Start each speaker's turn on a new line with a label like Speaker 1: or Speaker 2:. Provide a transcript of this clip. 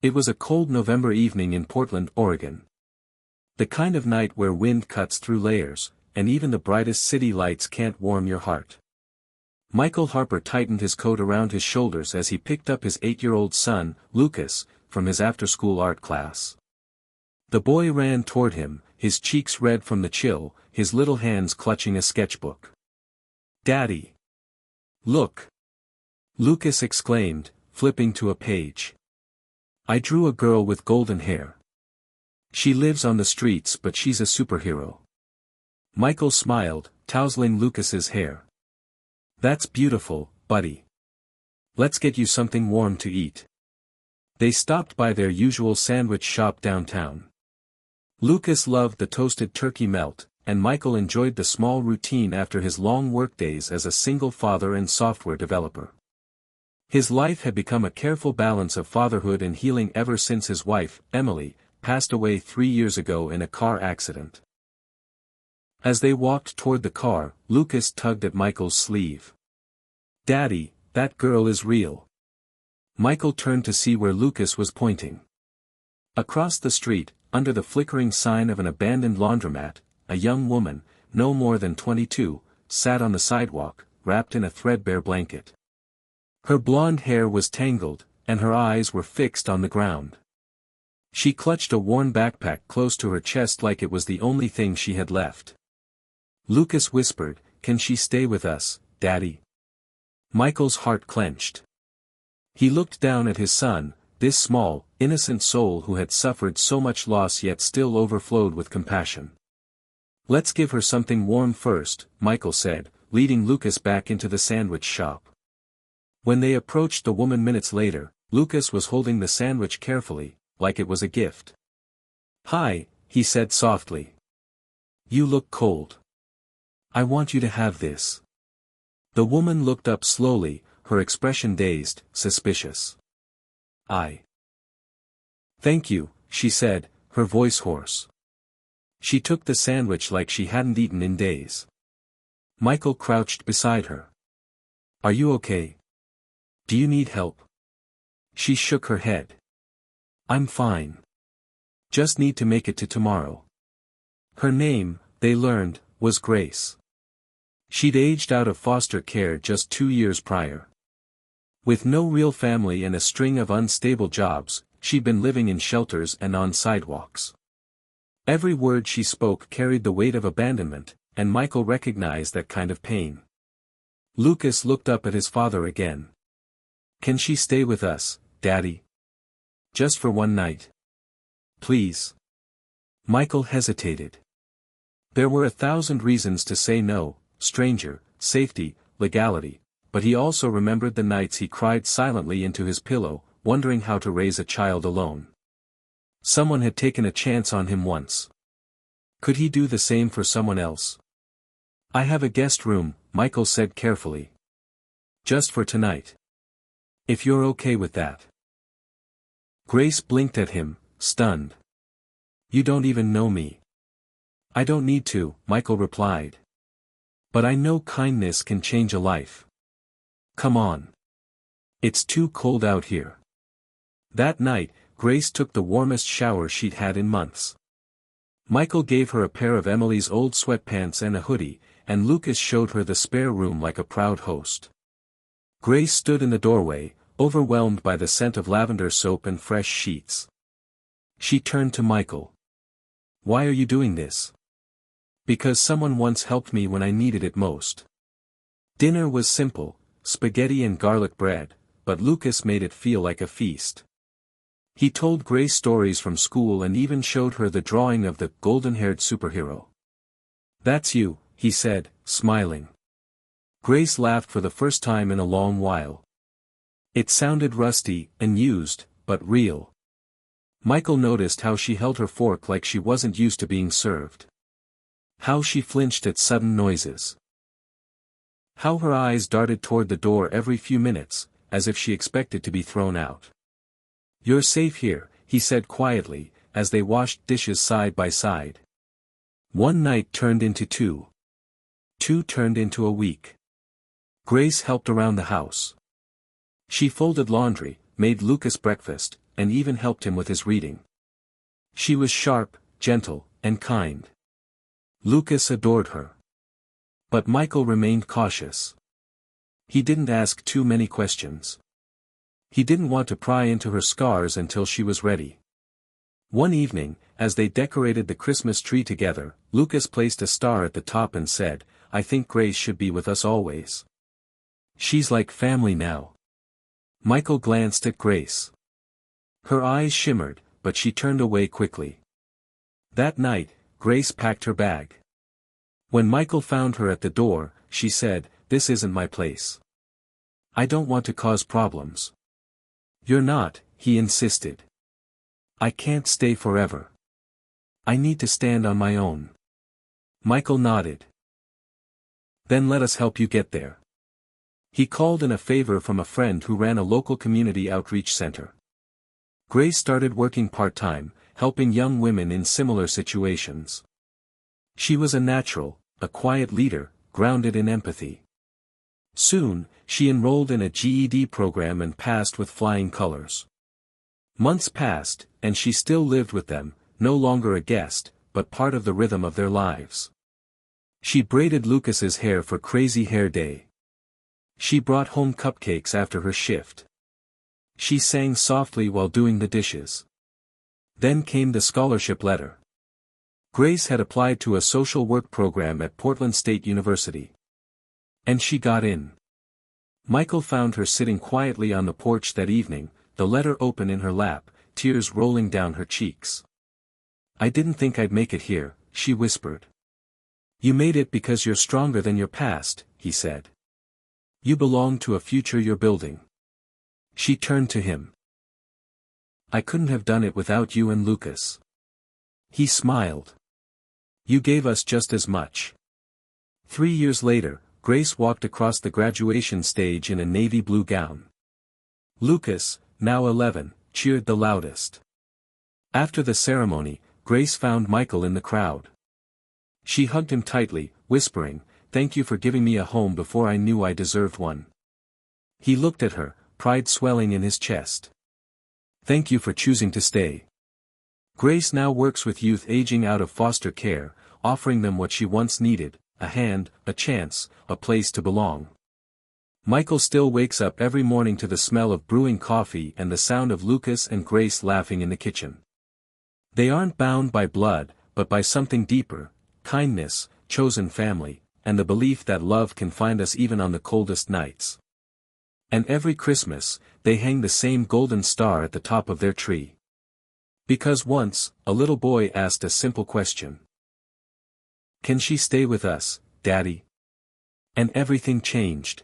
Speaker 1: It was a cold November evening in Portland, Oregon. The kind of night where wind cuts through layers, and even the brightest city lights can't warm your heart. Michael Harper tightened his coat around his shoulders as he picked up his 8-year-old son, Lucas, from his after-school art class. The boy ran toward him, his cheeks red from the chill, his little hands clutching a sketchbook. "Daddy! Look!" Lucas exclaimed, flipping to a page. "I drew a girl with golden hair. She lives on the streets but she's a superhero." Michael smiled, tousling Lucas's hair. "That's beautiful, buddy. Let's get you something warm to eat." They stopped by their usual sandwich shop downtown. Lucas loved the toasted turkey melt, and Michael enjoyed the small routine after his long workdays as a single father and software developer. His life had become a careful balance of fatherhood and healing ever since his wife, Emily, passed away 3 years ago in a car accident. As they walked toward the car, Lucas tugged at Michael's sleeve. "Daddy, that girl is real." Michael turned to see where Lucas was pointing. Across the street, under the flickering sign of an abandoned laundromat, a young woman, no more than 22, sat on the sidewalk, wrapped in a threadbare blanket. Her blonde hair was tangled, and her eyes were fixed on the ground. She clutched a worn backpack close to her chest like it was the only thing she had left. Lucas whispered, "Can she stay with us, Daddy?" Michael's heart clenched. He looked down at his son, this small, innocent soul who had suffered so much loss yet still overflowed with compassion. "Let's give her something warm first," Michael said, leading Lucas back into the sandwich shop. When they approached the woman minutes later, Lucas was holding the sandwich carefully, like it was a gift. "Hi," he said softly. "You look cold. I want you to have this." The woman looked up slowly, her expression dazed, suspicious. "Thank you," she said, her voice hoarse. She took the sandwich like she hadn't eaten in days. Michael crouched beside her. "Are you okay? Do you need help?" She shook her head. "I'm fine. Just need to make it to tomorrow." Her name, they learned, was Grace. She'd aged out of foster care just 2 years prior. With no real family and a string of unstable jobs, she'd been living in shelters and on sidewalks. Every word she spoke carried the weight of abandonment, and Michael recognized that kind of pain. Lucas looked up at his father again. "Can she stay with us, Daddy? Just for one night? Please?" Michael hesitated. There were 1,000 reasons to say no: stranger, safety, legality, but he also remembered the nights he cried silently into his pillow, wondering how to raise a child alone. Someone had taken a chance on him once. Could he do the same for someone else? "I have a guest room," Michael said carefully. "Just for tonight. If you're okay with that." Grace blinked at him, stunned. "You don't even know me." "I don't need to," Michael replied. "But I know kindness can change a life. Come on. It's too cold out here." That night, Grace took the warmest shower she'd had in months. Michael gave her a pair of Emily's old sweatpants and a hoodie, and Lucas showed her the spare room like a proud host. Grace stood in the doorway, overwhelmed by the scent of lavender soap and fresh sheets. She turned to Michael. "Why are you doing this?" "Because someone once helped me when I needed it most." Dinner was simple, spaghetti and garlic bread, but Lucas made it feel like a feast. He told Grace stories from school and even showed her the drawing of the golden-haired superhero. "That's you," he said, smiling. Grace laughed for the first time in a long while. It sounded rusty, and used, but real. Michael noticed how she held her fork like she wasn't used to being served. How she flinched at sudden noises. How her eyes darted toward the door every few minutes, as if she expected to be thrown out. "You're safe here," he said quietly, as they washed dishes side by side. One night turned into two. Two turned into a week. Grace helped around the house. She folded laundry, made Lucas breakfast, and even helped him with his reading. She was sharp, gentle, and kind. Lucas adored her. But Michael remained cautious. He didn't ask too many questions. He didn't want to pry into her scars until she was ready. One evening, as they decorated the Christmas tree together, Lucas placed a star at the top and said, "I think Grace should be with us always. She's like family now." Michael glanced at Grace. Her eyes shimmered, but she turned away quickly. That night, Grace packed her bag. When Michael found her at the door, she said, "This isn't my place. I don't want to cause problems." "You're not," he insisted. "I can't stay forever. I need to stand on my own." Michael nodded. "Then let us help you get there." He called in a favor from a friend who ran a local community outreach center. Grace started working part-time, helping young women in similar situations. She was a natural, a quiet leader, grounded in empathy. Soon, she enrolled in a GED program and passed with flying colors. Months passed, and she still lived with them, no longer a guest, but part of the rhythm of their lives. She braided Lucas's hair for Crazy Hair Day. She brought home cupcakes after her shift. She sang softly while doing the dishes. Then came the scholarship letter. Grace had applied to a social work program at Portland State University. And she got in. Michael found her sitting quietly on the porch that evening, the letter open in her lap, tears rolling down her cheeks. "I didn't think I'd make it here," she whispered. "You made it because you're stronger than your past," he said. "You belong to a future you're building." She turned to him. "I couldn't have done it without you and Lucas." He smiled. "You gave us just as much." 3 years later, Grace walked across the graduation stage in a navy blue gown. Lucas, now 11, cheered the loudest. After the ceremony, Grace found Michael in the crowd. She hugged him tightly, whispering, "Thank you for giving me a home before I knew I deserved one." He looked at her, pride swelling in his chest. "Thank you for choosing to stay." Grace now works with youth aging out of foster care, offering them what she once needed, a hand, a chance, a place to belong. Michael still wakes up every morning to the smell of brewing coffee and the sound of Lucas and Grace laughing in the kitchen. They aren't bound by blood, but by something deeper, kindness, chosen family, and the belief that love can find us even on the coldest nights. And every Christmas, they hang the same golden star at the top of their tree. Because once, a little boy asked a simple question. "Can she stay with us, Daddy?" And everything changed.